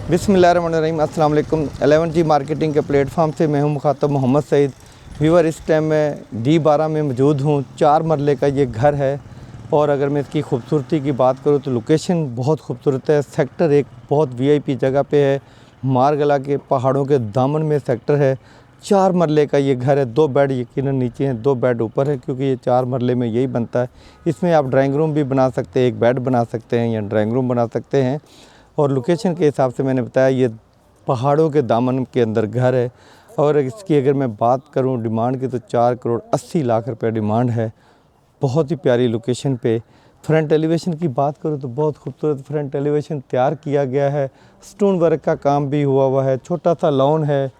बिस्मिल्लाहिर्रहमानिर्रहीम। अस्सलाम वालेकुम। 11G मार्केटिंग के प्लेटफॉर्म से मैं हूं मुखातब मोहम्मद सईद। व्यूअर, इस टाइम मैं D12 में मौजूद हूं। 4 मरले का ये घर है और अगर मैं इसकी खूबसूरती की बात करूं तो लोकेशन बहुत खूबसूरत है। सेक्टर एक बहुत VIP जगह पे है। मारगला के पहाड़ों के दामन में सेक्टर है। 4 मरले का ये घर है। 2 बेड यकीनन नीचे हैं, 2 बेड ऊपर है, क्योंकि ये 4 मरले में यही बनता है। इसमें आप ड्राइंग रूम भी बना सकते हैं, एक बेड बना सकते हैं या ड्राइंग रूम बना सकते हैं। और लोकेशन के हिसाब से मैंने बताया ये पहाड़ों के दामन के अंदर घर है। और इसकी अगर मैं बात करूं डिमांड की तो 4 करोड़ 80 लाख रुपए डिमांड है। बहुत ही प्यारी लोकेशन पे। फ्रंट एलिवेशन की बात करूं तो बहुत खूबसूरत फ्रंट एलिवेशन तैयार किया गया है। स्टोन वर्क का काम भी हुआ है। छोटा सा लॉन है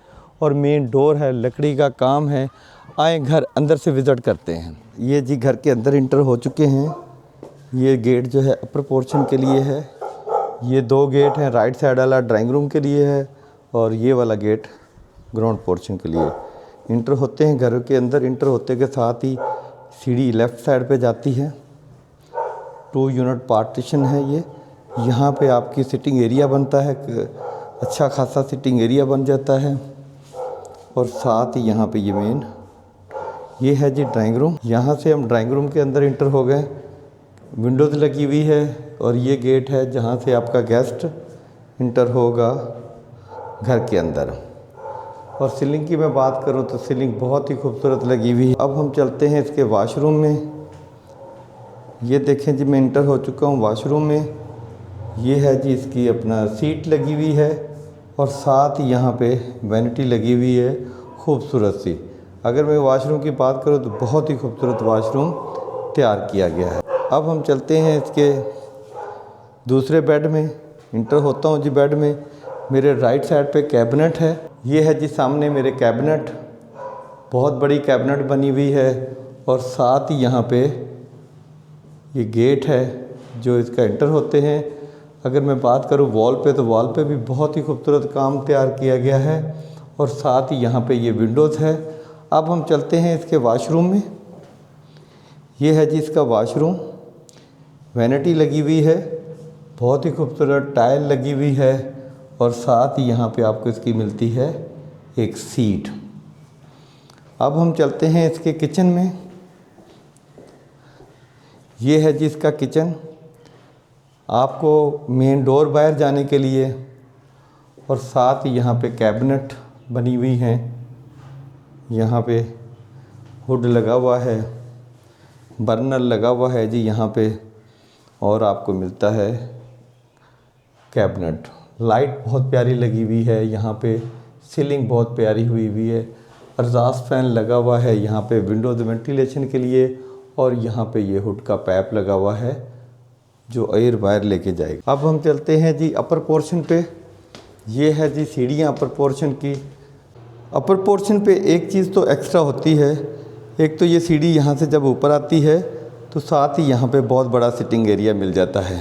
और मेन डोर है, लकड़ी का काम है। आए घर अंदर से विज़िट करते हैं। ये जी घर के अंदर इंटर हो चुके हैं। ये गेट जो है अपर पोर्शन के लिए है। ये 2 गेट हैं। राइट साइड वाला ड्राइंग रूम के लिए है और ये वाला गेट ग्राउंड पोर्शन के लिए। इंटर होते हैं घर के अंदर, इंटर होते के साथ ही सीढ़ी लेफ़्ट साइड पे जाती है। 2 यूनिट पार्टीशन है ये। यहाँ पे आपकी सिटिंग एरिया बनता है, अच्छा खासा सिटिंग एरिया बन जाता है। और साथ ही यहाँ पे ये है जी ड्राइंग रूम। यहाँ से हम ड्राइंग रूम के अंदर इंटर हो गए। विंडोज़ लगी हुई है और ये गेट है जहाँ से आपका गेस्ट इंटर होगा घर के अंदर। और सीलिंग की मैं बात करूँ तो सीलिंग बहुत ही खूबसूरत लगी हुई है। अब हम चलते हैं इसके वाशरूम में। ये देखें जी, मैं इंटर हो चुका हूँ वाशरूम में। ये है जी इसकी अपना सीट लगी हुई है और साथ ही यहाँ पे वैनिटी लगी हुई है खूबसूरत सी। अगर मैं वाशरूम की बात करूँ तो बहुत ही खूबसूरत वाशरूम तैयार किया गया है। अब हम चलते हैं इसके दूसरे बेड में। इंटर होता हूँ जी बेड में। मेरे राइट साइड पे कैबिनेट है। ये है जी सामने मेरे कैबिनेट। बहुत बड़ी कैबिनेट बनी हुई है और साथ ही यहाँ पे ये गेट है जो इसका इंटर होते हैं। अगर मैं बात करूँ वॉल पे तो वॉल पे भी बहुत ही खूबसूरत काम तैयार किया गया है और साथ ही यहाँ पे ये विंडोज़ है। अब हम चलते हैं इसके वाशरूम में। ये है जी इसका वाशरूम। वैनिटी लगी हुई है, बहुत ही खूबसूरत टाइल लगी हुई है और साथ ही यहाँ पे आपको इसकी मिलती है एक सीट। अब हम चलते हैं इसके किचन में। ये है जी इसका किचन। आपको मेन डोर बाहर जाने के लिए और साथ ही यहाँ पे कैबिनेट बनी हुई हैं। यहाँ पे हुड लगा हुआ है, बर्नर लगा हुआ है जी यहाँ पे और आपको मिलता है कैबिनेट। लाइट बहुत प्यारी लगी हुई है यहाँ पे। सीलिंग बहुत प्यारी हुई है। एग्जॉस्ट फैन लगा हुआ है यहाँ पे विंडोज़ वेंटिलेशन के लिए और यहाँ पे ये हुड का पाइप लगा हुआ है जो एयर वायर लेके जाएगा। अब हम चलते हैं जी अपर पोर्शन पे। ये है जी सीढ़ियाँ अपर पोर्शन की। अपर पोर्शन पे एक चीज़ तो एक्स्ट्रा होती है। एक तो ये सीढ़ी यहाँ से जब ऊपर आती है तो साथ ही यहाँ पे बहुत बड़ा सिटिंग एरिया मिल जाता है,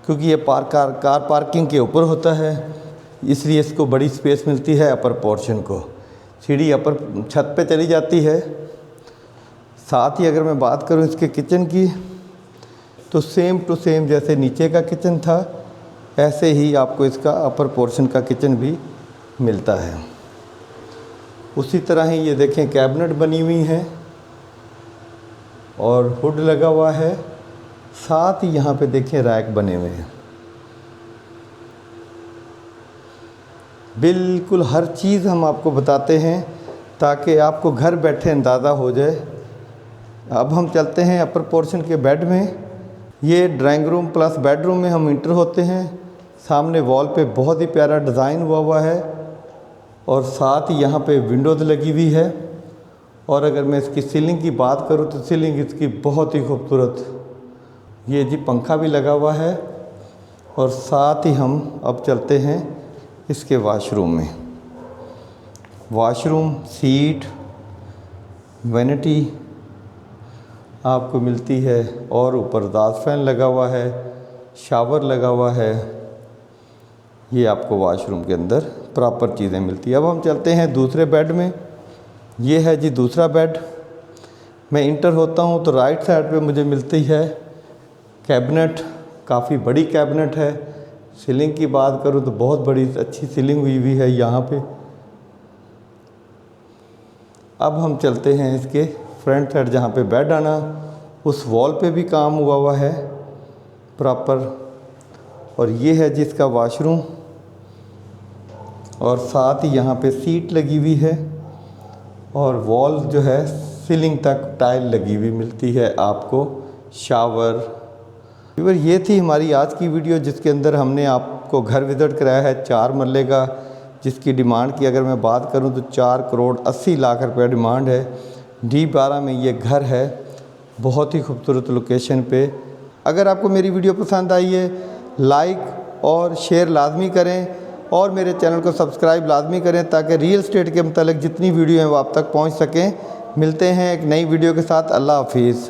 क्योंकि ये कार पार्किंग के ऊपर होता है, इसलिए इसको बड़ी स्पेस मिलती है अपर पोर्शन को। सीढ़ी अपर छत पे चली जाती है। साथ ही अगर मैं बात करूँ इसके किचन की तो सेम टू सेम जैसे नीचे का किचन था ऐसे ही आपको इसका अपर पोर्शन का किचन भी मिलता है। उसी तरह ही ये देखें कैबिनेट बनी हुई हैं और हुड लगा हुआ है। साथ ही यहाँ पे देखें रैक बने हुए हैं। बिल्कुल हर चीज़ हम आपको बताते हैं ताकि आपको घर बैठे अंदाज़ा हो जाए। अब हम चलते हैं अपर पोर्शन के बेड में। ये ड्राइंग रूम प्लस बेडरूम में हम इंटर होते हैं। सामने वॉल पे बहुत ही प्यारा डिज़ाइन हुआ है और साथ ही यहाँ पे विंडोज़ लगी हुई है। और अगर मैं इसकी सीलिंग की बात करूँ तो सीलिंग इसकी बहुत ही खूबसूरत। ये जी पंखा भी लगा हुआ है। और साथ ही हम अब चलते हैं इसके वाशरूम में। वाशरूम सीट वैनिटी आपको मिलती है और ऊपर एग्जॉस्ट फैन लगा हुआ है, शावर लगा हुआ है। ये आपको वाशरूम के अंदर प्रॉपर चीज़ें मिलती है। अब हम चलते हैं दूसरे बेड में। ये है जी दूसरा बेड। मैं इंटर होता हूँ तो राइट साइड पे मुझे मिलती है कैबिनेट। काफ़ी बड़ी कैबिनेट है सीलिंग की बात करूँ तो बहुत बड़ी अच्छी सीलिंग हुई है यहाँ पे। अब हम चलते हैं इसके फ्रंट साइड जहाँ पे बेड आना, उस वॉल पे भी काम हुआ है प्रॉपर। और ये है जिसका वॉशरूम, और साथ ही यहाँ पे सीट लगी हुई है और वॉल जो है सीलिंग तक टाइल लगी हुई मिलती है आपको, शावर। व्यूअर, ये थी हमारी आज की वीडियो जिसके अंदर हमने आपको घर विज़िट कराया है 4 मरले का, जिसकी डिमांड की अगर मैं बात करूं तो 4 करोड़ 80 लाख रुपए डिमांड है। D12 में ये घर है, बहुत ही खूबसूरत लोकेशन पे। अगर आपको मेरी वीडियो पसंद आई है, लाइक और शेयर लाजमी करें और मेरे चैनल को सब्सक्राइब लाजमी करें ताकि रियल एस्टेट के मतलब जितनी वीडियो हैं वो आप तक पहुंच सकें। मिलते हैं एक नई वीडियो के साथ। अल्लाह हाफिज़।